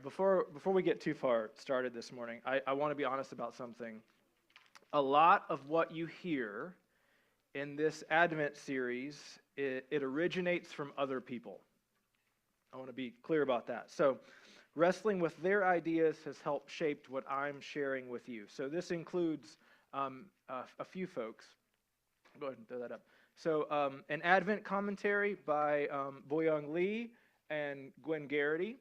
before we get too far started this morning, I want to be honest about something. A lot of what you hear in this Advent series, it originates from other people. I want to be clear about that. So, wrestling with their ideas has helped shape what I'm sharing with you. So this includes a few folks. Go ahead and throw that up. So an Advent commentary by Boyoung Lee and Gwen Garrity,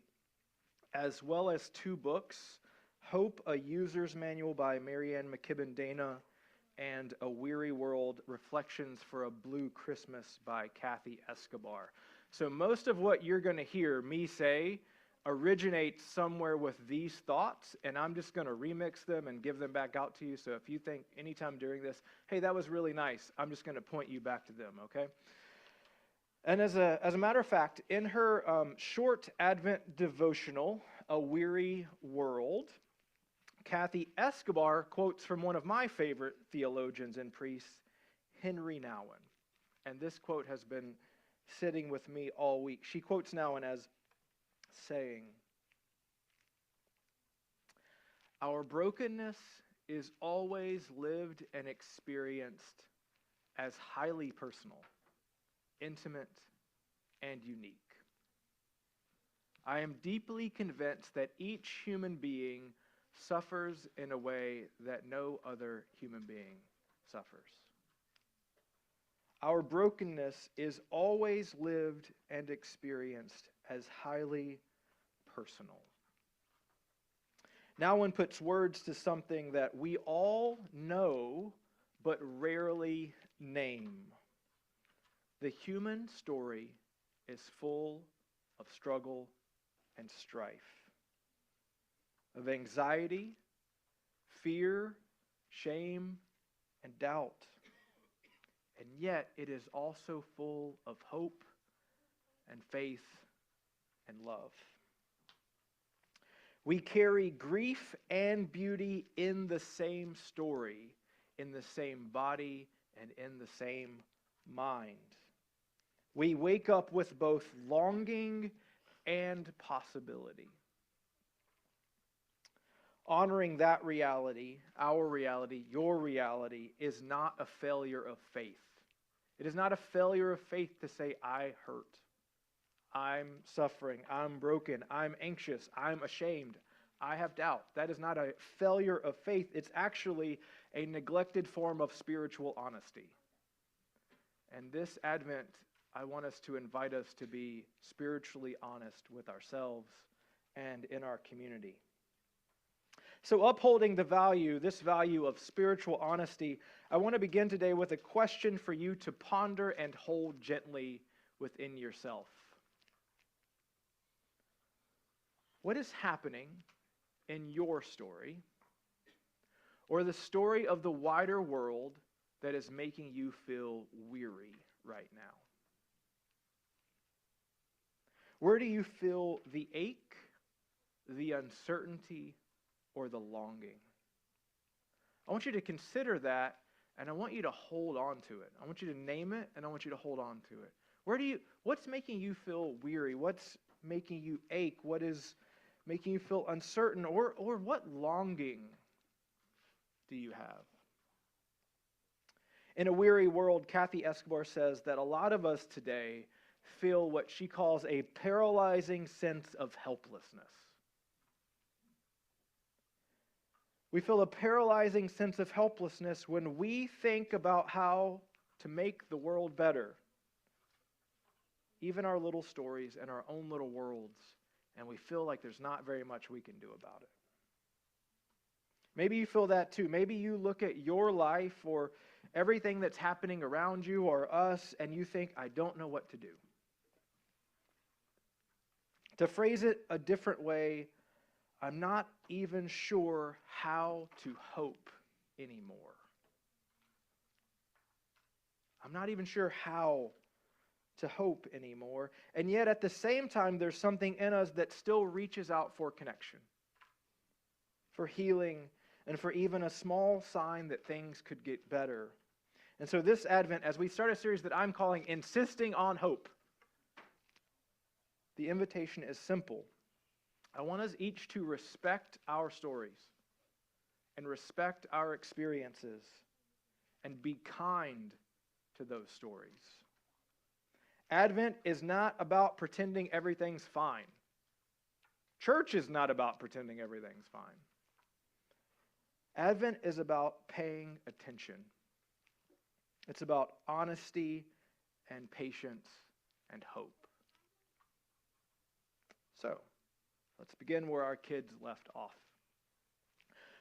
as well as 2 books, Hope, a User's Manual by Marianne McKibben Dana, and A Weary World, Reflections for a Blue Christmas by Kathy Escobar. So most of what you're going to hear me say originates somewhere with these thoughts, and I'm just going to remix them and give them back out to you. So if you think anytime during this, hey, that was really nice, I'm just going to point you back to them, okay? And as a matter of fact, in her short Advent devotional, A Weary World, Kathy Escobar quotes from one of my favorite theologians and priests, Henry Nouwen. And this quote has been sitting with me all week. She quotes Nouwen as saying, "Our brokenness is always lived and experienced as highly personal, intimate, and unique. I am deeply convinced that each human being suffers in a way that no other human being suffers. Our brokenness is always lived and experienced as highly personal." Nouwen puts words to something that we all know but rarely name. The human story is full of struggle and strife, of anxiety, fear, shame, and doubt. And yet it is also full of hope and faith and love. We carry grief and beauty in the same story, in the same body, and in the same mind. We wake up with both longing and possibility. Honoring that reality, our reality, your reality, is not a failure of faith. It is not a failure of faith to say, I hurt, I'm suffering, I'm broken, I'm anxious, I'm ashamed, I have doubt. That is not a failure of faith. It's actually a neglected form of spiritual honesty. And this Advent, I want us to invite us to be spiritually honest with ourselves and in our community. So upholding this value of spiritual honesty, I want to begin today with a question for you to ponder and hold gently within yourself. What is happening in your story, or the story of the wider world, that is making you feel weary right now? Where do you feel the ache, the uncertainty, or the longing? I want you to consider that, and I want you to hold on to it. I want you to name it, and I want you to hold on to it. What's making you feel weary? What's making you ache? What is making you feel uncertain? Or what longing do you have? In A Weary World, Kathy Escobar says that a lot of us today feel what she calls a paralyzing sense of helplessness. We feel a paralyzing sense of helplessness when we think about how to make the world better, even our little stories and our own little worlds, and we feel like there's not very much we can do about it. Maybe you feel that too. Maybe you look at your life or everything that's happening around you or us, and you think, I don't know what to do. To phrase it a different way, I'm not even sure how to hope anymore. I'm not even sure how to hope anymore. And yet at the same time, there's something in us that still reaches out for connection, for healing, and for even a small sign that things could get better. And so this Advent, as we start a series that I'm calling Insisting on Hope, the invitation is simple. I want us each to respect our stories and respect our experiences and be kind to those stories. Advent is not about pretending everything's fine. Church is not about pretending everything's fine. Advent is about paying attention. It's about honesty and patience and hope. So, let's begin where our kids left off.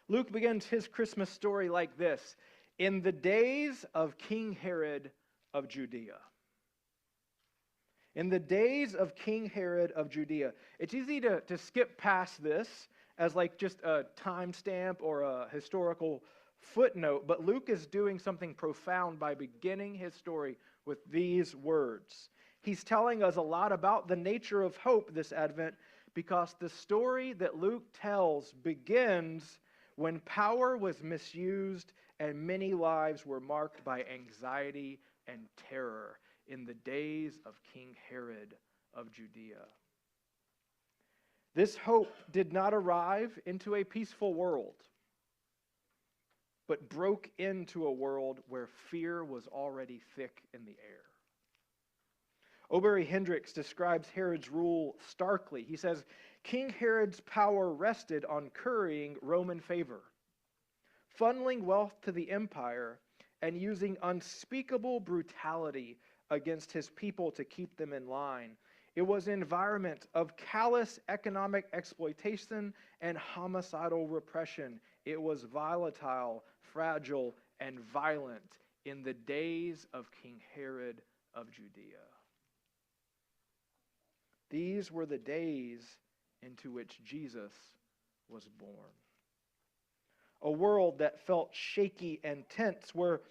Luke begins his Christmas story like this: in the days of King Herod of Judea. In the days of King Herod of Judea. It's easy to skip past this as like just a timestamp or a historical footnote, but Luke is doing something profound by beginning his story with these words. He's telling us a lot about the nature of hope this Advent, because the story that Luke tells begins when power was misused and many lives were marked by anxiety and terror in the days of King Herod of Judea. This hope did not arrive into a peaceful world, but broke into a world where fear was already thick in the air. Obery Hendricks describes Herod's rule starkly. He says, King Herod's power rested on currying Roman favor, funneling wealth to the empire, and using unspeakable brutality against his people to keep them in line. It was an environment of callous economic exploitation and homicidal repression. It was volatile, fragile, and violent in the days of King Herod of Judea. These were the days into which Jesus was born. A world that felt shaky and tense, where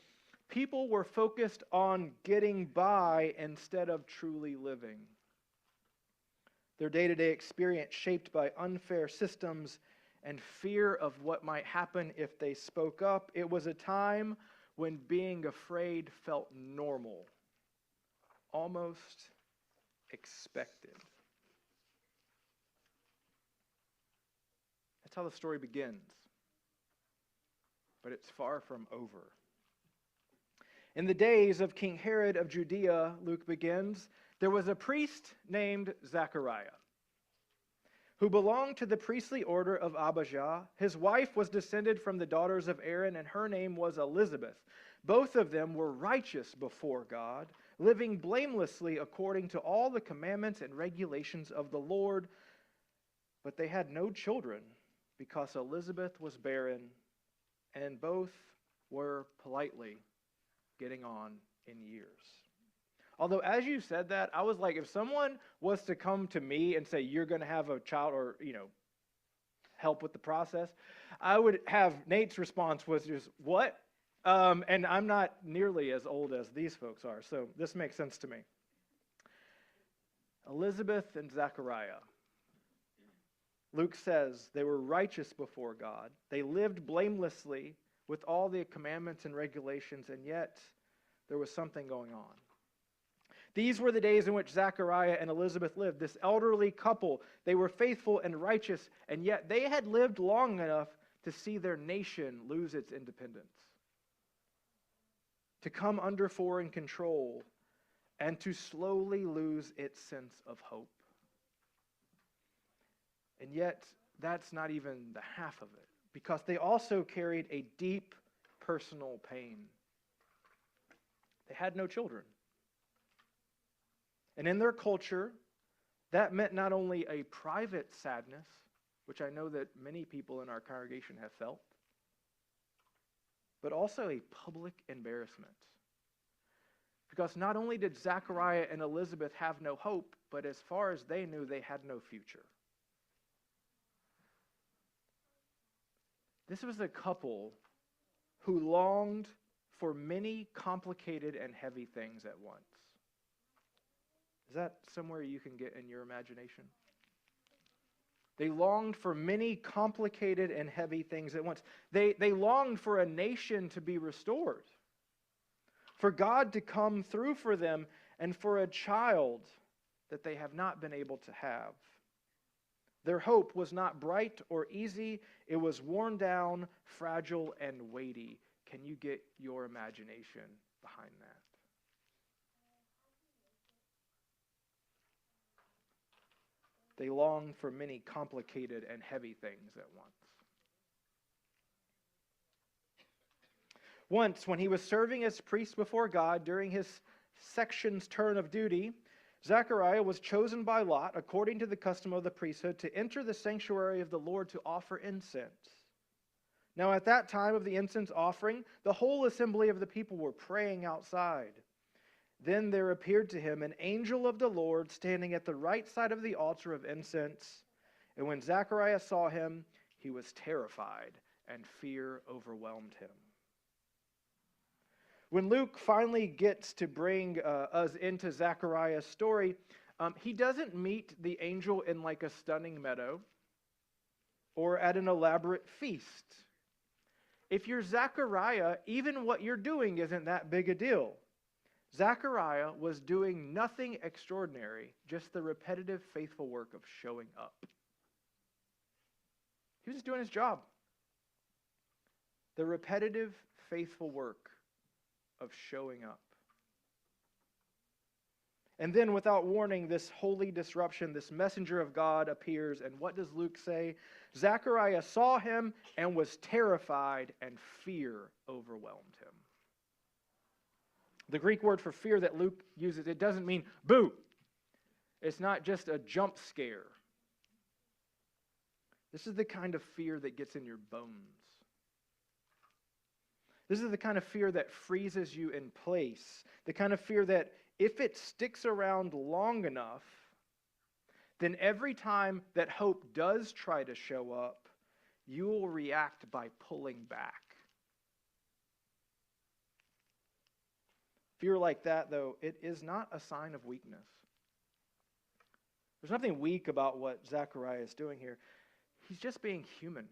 people were focused on getting by instead of truly living. Their day-to-day experience shaped by unfair systems and fear of what might happen if they spoke up. It was a time when being afraid felt normal, almost expected. That's how the story begins. But it's far from over. In the days of King Herod of Judea, Luke begins, there was a priest named Zechariah, who belonged to the priestly order of Abijah. His wife was descended from the daughters of Aaron, and her name was Elizabeth. Both of them were righteous before God, living blamelessly according to all the commandments and regulations of the Lord. But they had no children, because Elizabeth was barren, and both were politely getting on in years. Although, as you said that, I was like, if someone was to come to me and say, you're going to have a child, or, help with the process, I would have Nate's response was just, what? And I'm not nearly as old as these folks are, so this makes sense to me. Elizabeth and Zechariah. Luke says they were righteous before God. They lived blamelessly with all the commandments and regulations, and yet there was something going on. These were the days in which Zechariah and Elizabeth lived, this elderly couple. They were faithful and righteous, and yet they had lived long enough to see their nation lose its independence, to come under foreign control, and to slowly lose its sense of hope. And yet, that's not even the half of it, because they also carried a deep personal pain. They had no children. And in their culture, that meant not only a private sadness, which I know that many people in our congregation have felt, but also a public embarrassment. Because not only did Zechariah and Elizabeth have no hope, but as far as they knew, they had no future. This was a couple who longed for many complicated and heavy things at once. Is that somewhere you can get in your imagination? They longed for many complicated and heavy things at once. They longed for a nation to be restored, for God to come through for them, and for a child that they have not been able to have. Their hope was not bright or easy. It was worn down, fragile, and weighty. Can you get your imagination behind that? They longed for many complicated and heavy things at once. Once, when he was serving as priest before God during his section's turn of duty, Zechariah was chosen by Lot, according to the custom of the priesthood, to enter the sanctuary of the Lord to offer incense. Now at that time of the incense offering, the whole assembly of the people were praying outside. Then there appeared to him an angel of the Lord standing at the right side of the altar of incense. And when Zechariah saw him, he was terrified, and fear overwhelmed him. When Luke finally gets to bring us into Zechariah's story, he doesn't meet the angel in like a stunning meadow or at an elaborate feast. If you're Zechariah, even what you're doing isn't that big a deal. Zechariah was doing nothing extraordinary, just the repetitive, faithful work of showing up. He was just doing his job. The repetitive, faithful work of showing up. And then, without warning, this holy disruption, this messenger of God appears, and what does Luke say? Zechariah saw him and was terrified, and fear overwhelmed him. The Greek word for fear that Luke uses, it doesn't mean boo. It's not just a jump scare. This is the kind of fear that gets in your bones. This is the kind of fear that freezes you in place. The kind of fear that if it sticks around long enough, then every time that hope does try to show up, you will react by pulling back. Fear like that, though, it is not a sign of weakness. There's nothing weak about what Zechariah is doing here. He's just being human.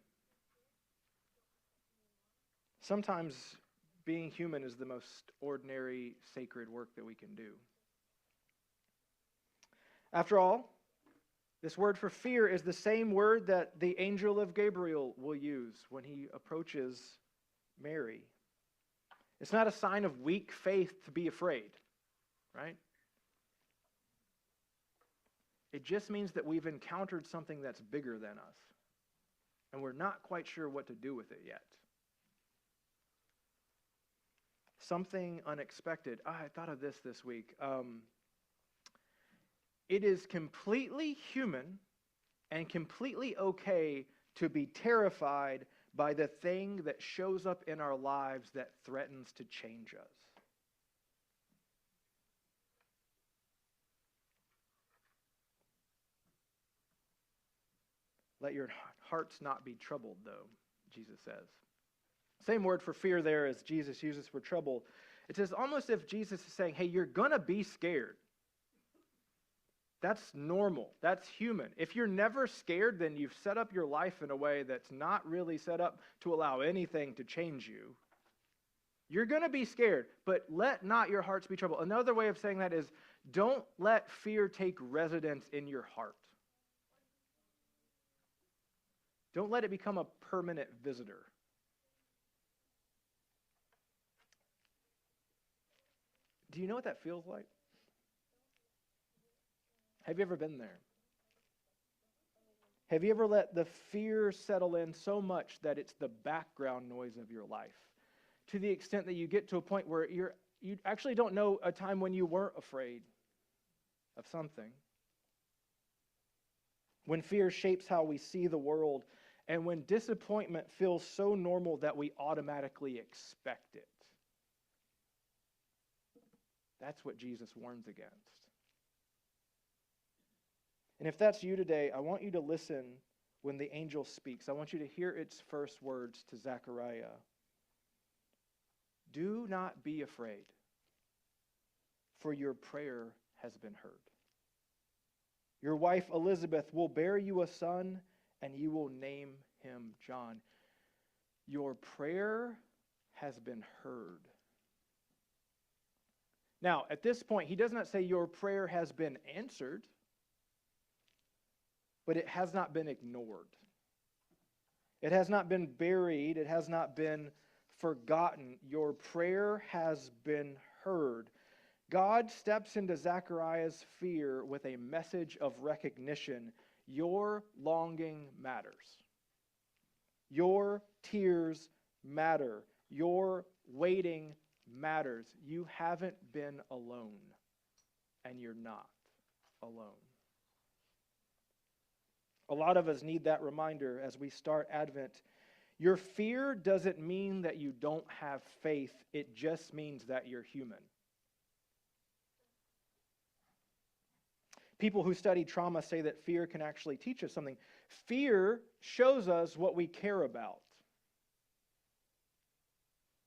Sometimes being human is the most ordinary, sacred work that we can do. After all, this word for fear is the same word that the angel of Gabriel will use when he approaches Mary. It's not a sign of weak faith to be afraid, right? It just means that we've encountered something that's bigger than us, and we're not quite sure what to do with it yet. Something unexpected. I thought of this week. It is completely human and completely okay to be terrified by the thing that shows up in our lives that threatens to change us. Let your hearts not be troubled, though, Jesus says. Same word for fear there as Jesus uses for trouble. It's as almost if Jesus is saying, hey, you're going to be scared. That's normal. That's human. If you're never scared, then you've set up your life in a way that's not really set up to allow anything to change you. You're going to be scared, but let not your hearts be troubled. Another way of saying that is, don't let fear take residence in your heart. Don't let it become a permanent visitor. Do you know what that feels like? Have you ever been there? Have you ever let the fear settle in so much that it's the background noise of your life? To the extent that you get to a point where you actually don't know a time when you weren't afraid of something. When fear shapes how we see the world, and when disappointment feels so normal that we automatically expect it. That's what Jesus warns against. And if that's you today, I want you to listen when the angel speaks. I want you to hear its first words to Zechariah. Do not be afraid, for your prayer has been heard. Your wife Elizabeth will bear you a son, and you will name him John. Your prayer has been heard. Now, at this point, he does not say your prayer has been answered. but it has not been ignored. It has not been buried. It has not been forgotten. Your prayer has been heard. God steps into Zechariah's fear with a message of recognition. Your longing matters. Your tears matter. Your waiting matters. You haven't been alone, and you're not alone. A lot of us need that reminder as we start Advent. Your fear doesn't mean that you don't have faith. It just means that you're human. People who study trauma say that fear can actually teach us something. Fear shows us what we care about,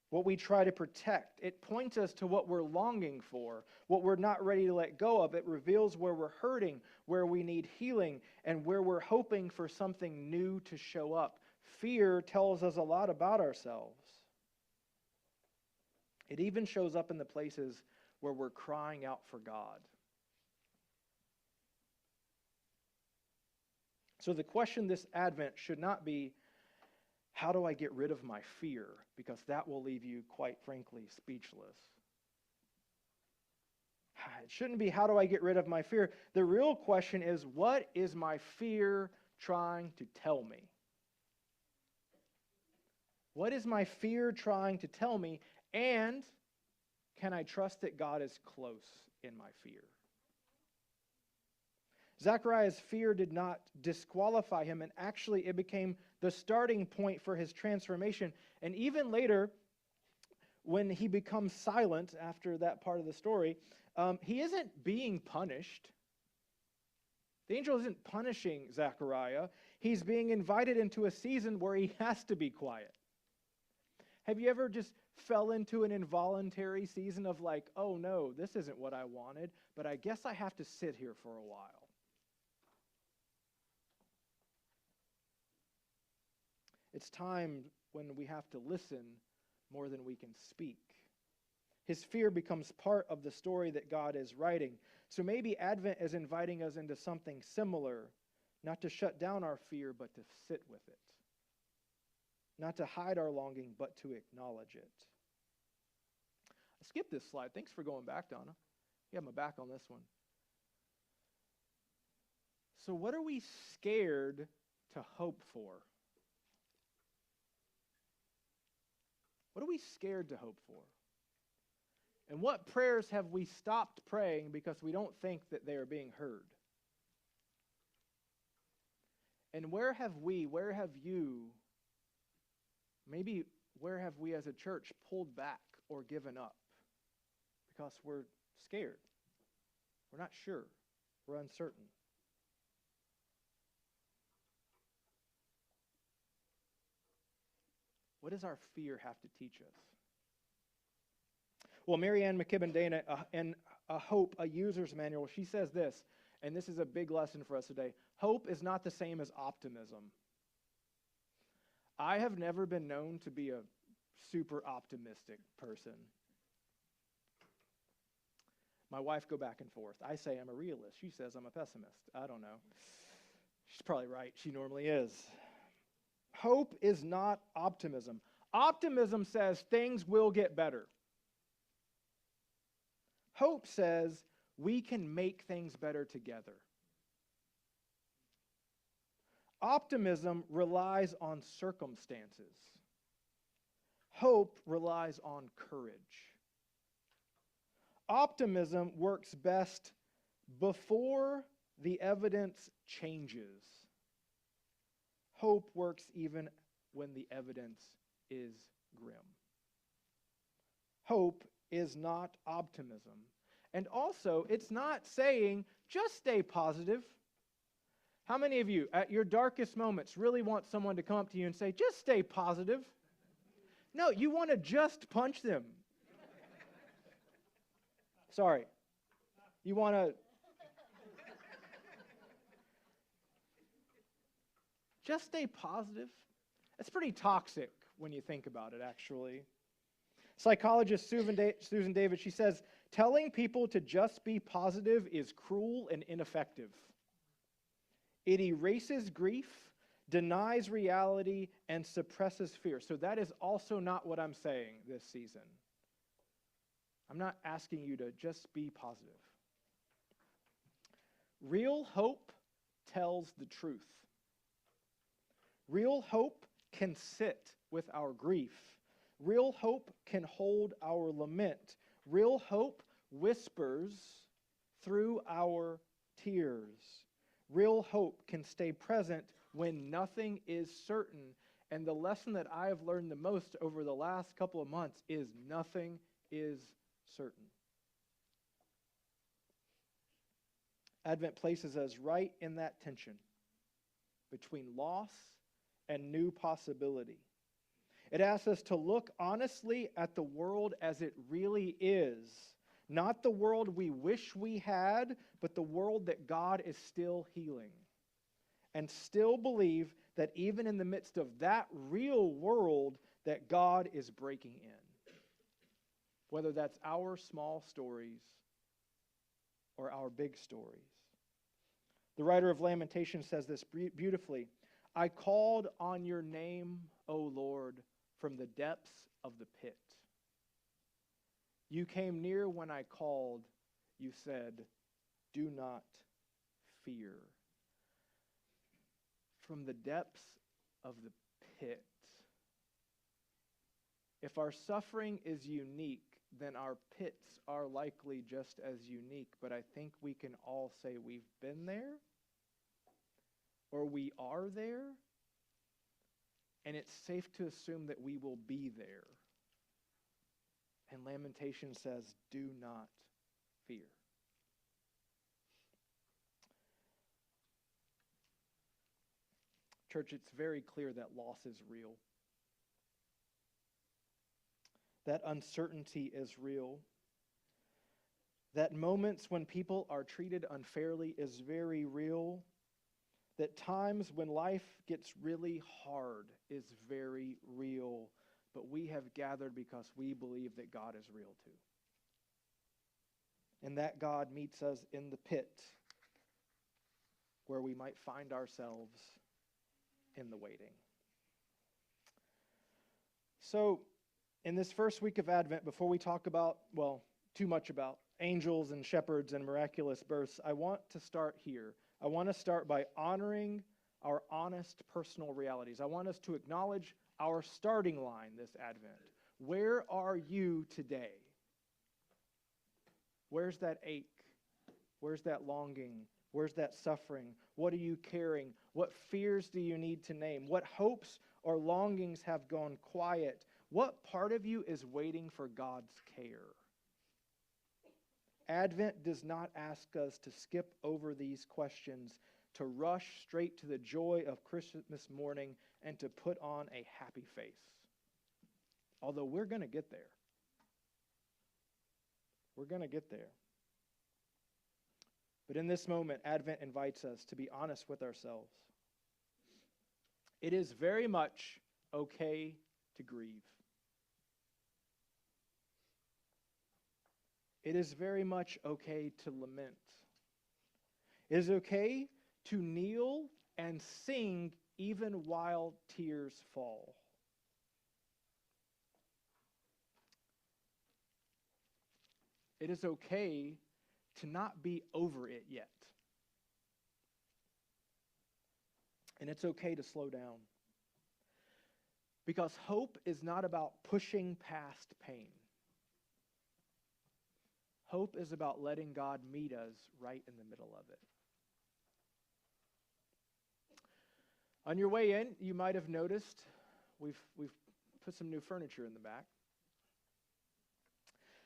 what we try to protect. It points us to what we're longing for, what we're not ready to let go of. It reveals where we're hurting, where we need healing, and where we're hoping for something new to show up. Fear tells us a lot about ourselves. It even shows up in the places where we're crying out for God. So the question this Advent should not be, how do I get rid of my fear? Because that will leave you, quite frankly, speechless. It shouldn't be, how do I get rid of my fear? The real question is, what is my fear trying to tell me? What is my fear trying to tell me? And can I trust that God is close in my fear? Zechariah's fear did not disqualify him, and actually it became the starting point for his transformation. And even later, when he becomes silent after that part of the story, he isn't being punished. The angel isn't punishing Zechariah. He's being invited into a season where he has to be quiet. Have you ever just fell into an involuntary season of like, oh no, this isn't what I wanted, but I guess I have to sit here for a while? It's time when we have to listen more than we can speak. His fear becomes part of the story that God is writing. So maybe Advent is inviting us into something similar, not to shut down our fear, but to sit with it. Not to hide our longing, but to acknowledge it. I skipped this slide. Thanks for going back, Donna. You have my back on this one. So what are we scared to hope for? What are we scared to hope for? And what prayers have we stopped praying because we don't think that they are being heard? And where have you, maybe where have we as a church pulled back or given up? Because we're scared. We're not sure. We're uncertain. What does our fear have to teach us? Well, Marianne McKibben Dana, in Hope, a user's manual, she says this, and this is a big lesson for us today. Hope is not the same as optimism. I have never been known to be a super optimistic person. My wife go back and forth. I say I'm a realist. She says I'm a pessimist. I don't know. She's probably right. She normally is. Hope is not optimism. Optimism says things will get better. Hope says we can make things better together. Optimism relies on circumstances. Hope relies on courage. Optimism works best before the evidence changes. Hope works even when the evidence is grim. Hope is not optimism. And also, it's not saying, just stay positive. How many of you, at your darkest moments, really want someone to come up to you and say, just stay positive? No, you want to just punch them. Sorry. You want to... Just stay positive. That's pretty toxic when you think about it, actually. Psychologist Susan David, she says, telling people to just be positive is cruel and ineffective. It erases grief, denies reality, and suppresses fear. So that is also not what I'm saying this season. I'm not asking you to just be positive. Real hope tells the truth. Real hope can sit with our grief. Real hope can hold our lament. Real hope whispers through our tears. Real hope can stay present when nothing is certain. And the lesson that I have learned the most over the last couple of months is nothing is certain. Advent places us right in that tension between loss and new possibility. It asks us to look honestly at the world as it really is. Not the world we wish we had, but the world that God is still healing. And still believe that even in the midst of that real world, that God is breaking in. Whether that's our small stories or our big stories. The writer of Lamentations says this beautifully. I called on your name, O Lord, from the depths of the pit. You came near when I called. You said, do not fear. From the depths of the pit. If our suffering is unique, then our pits are likely just as unique. But I think we can all say we've been there, or we are there, and it's safe to assume that we will be there. And Lamentation says, do not fear. Church, it's very clear that loss is real. That uncertainty is real. That moments when people are treated unfairly is very real. That times when life gets really hard is very real. But we have gathered because we believe that God is real too. And that God meets us in the pit where we might find ourselves in the waiting. So, in this first week of Advent, before we talk about, too much about angels and shepherds and miraculous births, I want to start here. I want to start by honoring our honest personal realities. I want us to acknowledge our starting line this Advent. Where are you today? Where's that ache? Where's that longing? Where's that suffering? What are you carrying? What fears do you need to name? What hopes or longings have gone quiet? What part of you is waiting for God's care? Advent does not ask us to skip over these questions, to rush straight to the joy of Christmas morning, and to put on a happy face. Although we're going to get there. We're going to get there. But in this moment, Advent invites us to be honest with ourselves. It is very much okay to grieve. It is very much okay to lament. It is okay to kneel and sing even while tears fall. It is okay to not be over it yet. And it's okay to slow down. Because hope is not about pushing past pain. Hope is about letting God meet us right in the middle of it. On your way in, you might have noticed we've put some new furniture in the back.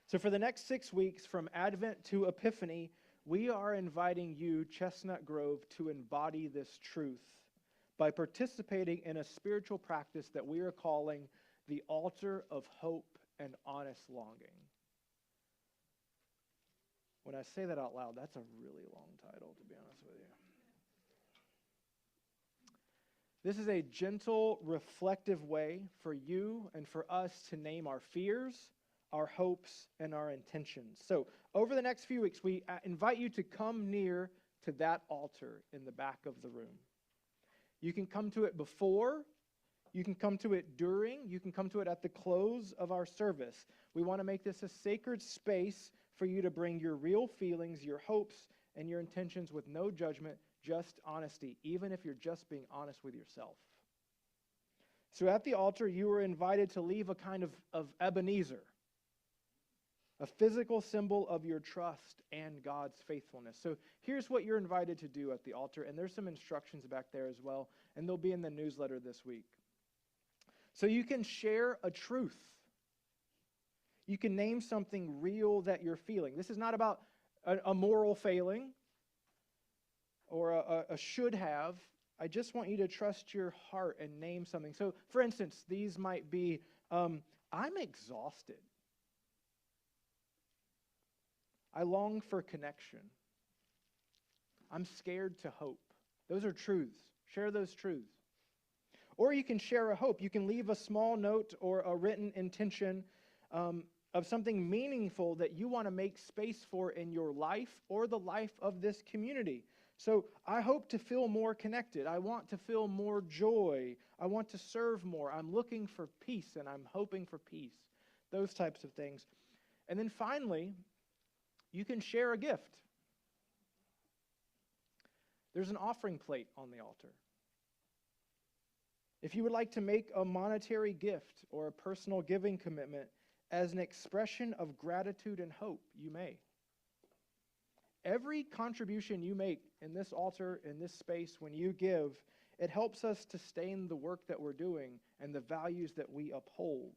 So for the next 6 weeks, from Advent to Epiphany, we are inviting you, Chestnut Grove, to embody this truth by participating in a spiritual practice that we are calling the altar of hope and honest longing. When I say that out loud, that's a really long title, to be honest with you. This is a gentle, reflective way for you and for us to name our fears, our hopes, and our intentions. So over the next few weeks, we invite you to come near to that altar in the back of the room. You can come to it before, you can come to it during, you can come to it at the close of our service. We want to make this a sacred space for you to bring your real feelings, your hopes, and your intentions with no judgment, just honesty, even if you're just being honest with yourself. So at the altar, you are invited to leave a kind of Ebenezer, a physical symbol of your trust and God's faithfulness. So here's what you're invited to do at the altar, and there's some instructions back there as well, and they'll be in the newsletter this week. So you can share a truth. You can name something real that you're feeling. This is not about a moral failing or a should have. I just want you to trust your heart and name something. So, for instance, these might be, I'm exhausted. I long for connection. I'm scared to hope. Those are truths. Share those truths. Or you can share a hope. You can leave a small note or a written intention of something meaningful that you want to make space for in your life or the life of this community. So I hope to feel more connected. I want to feel more joy. I want to serve more. I'm looking for peace and I'm hoping for peace. Those types of things. And then finally, you can share a gift. There's an offering plate on the altar. If you would like to make a monetary gift or a personal giving commitment as an expression of gratitude and hope, you may. Every contribution you make in this altar, in this space, when you give, it helps us to sustain the work that we're doing and the values that we uphold.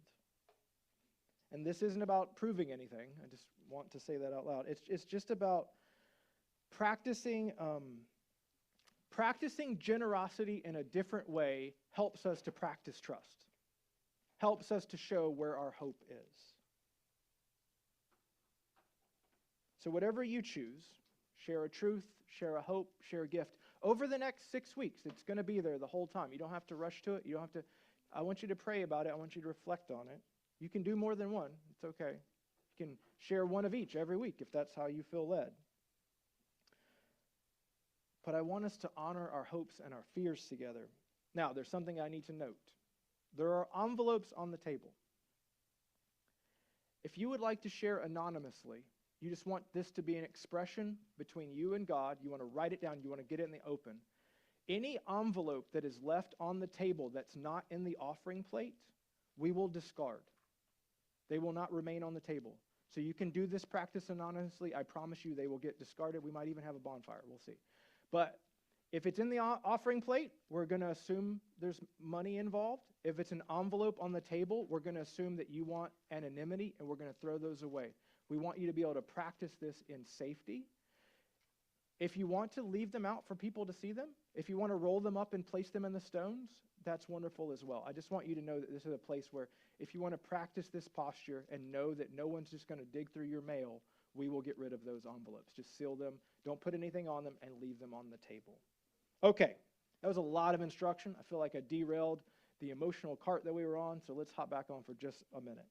And this isn't about proving anything. I just want to say that out loud. It's just about practicing generosity in a different way helps us to practice trust, helps us to show where our hope is. So whatever you choose, share a truth, share a hope, share a gift. Over the next 6 weeks, it's going to be there the whole time. You don't have to rush to it. You don't have to. I want you to pray about it. I want you to reflect on it. You can do more than one. It's okay. You can share one of each every week if that's how you feel led. But I want us to honor our hopes and our fears together. Now, there's something I need to note. There are envelopes on the table. If you would like to share anonymously, you just want this to be an expression between you and God, you want to write it down, you want to get it in the open. Any envelope that is left on the table that's not in the offering plate, we will discard. They will not remain on the table. So you can do this practice anonymously. I promise you they will get discarded. We might even have a bonfire. We'll see. But if it's in the offering plate, we're going to assume there's money involved. If it's an envelope on the table, we're going to assume that you want anonymity, and we're going to throw those away. We want you to be able to practice this in safety. If you want to leave them out for people to see them, if you want to roll them up and place them in the stones, that's wonderful as well. I just want you to know that this is a place where if you want to practice this posture and know that no one's just going to dig through your mail, we will get rid of those envelopes. Just seal them, don't put anything on them, and leave them on the table. Okay, that was a lot of instruction. I feel like I derailed the emotional cart that we were on, so let's hop back on for just a minute.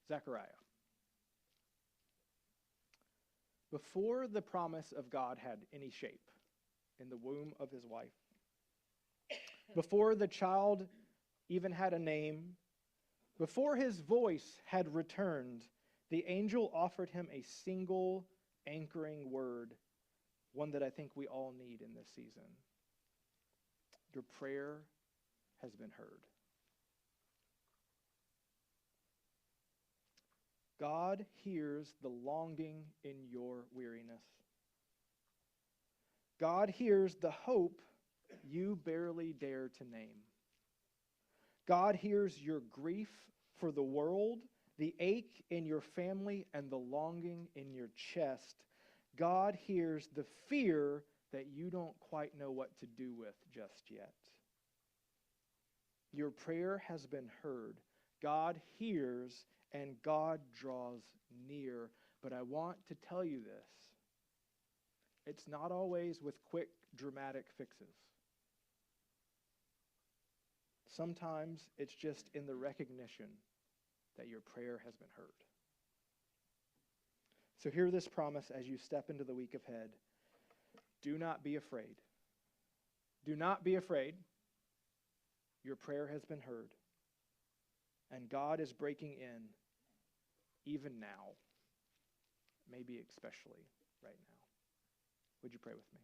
Zechariah. Before the promise of God had any shape in the womb of his wife, before the child even had a name, before his voice had returned, the angel offered him a single anchoring word, one that I think we all need in this season. Your prayer has been heard. God hears the longing in your weariness. God hears the hope you barely dare to name. God hears your grief for the world, the ache in your family, and the longing in your chest. God hears the fear that you don't quite know what to do with just yet. Your prayer has been heard. God hears and God draws near. But I want to tell you this. It's not always with quick, dramatic fixes. Sometimes it's just in the recognition that your prayer has been heard. So hear this promise as you step into the week ahead. Do not be afraid. Do not be afraid. Your prayer has been heard. And God is breaking in even now. Maybe especially right now. Would you pray with me?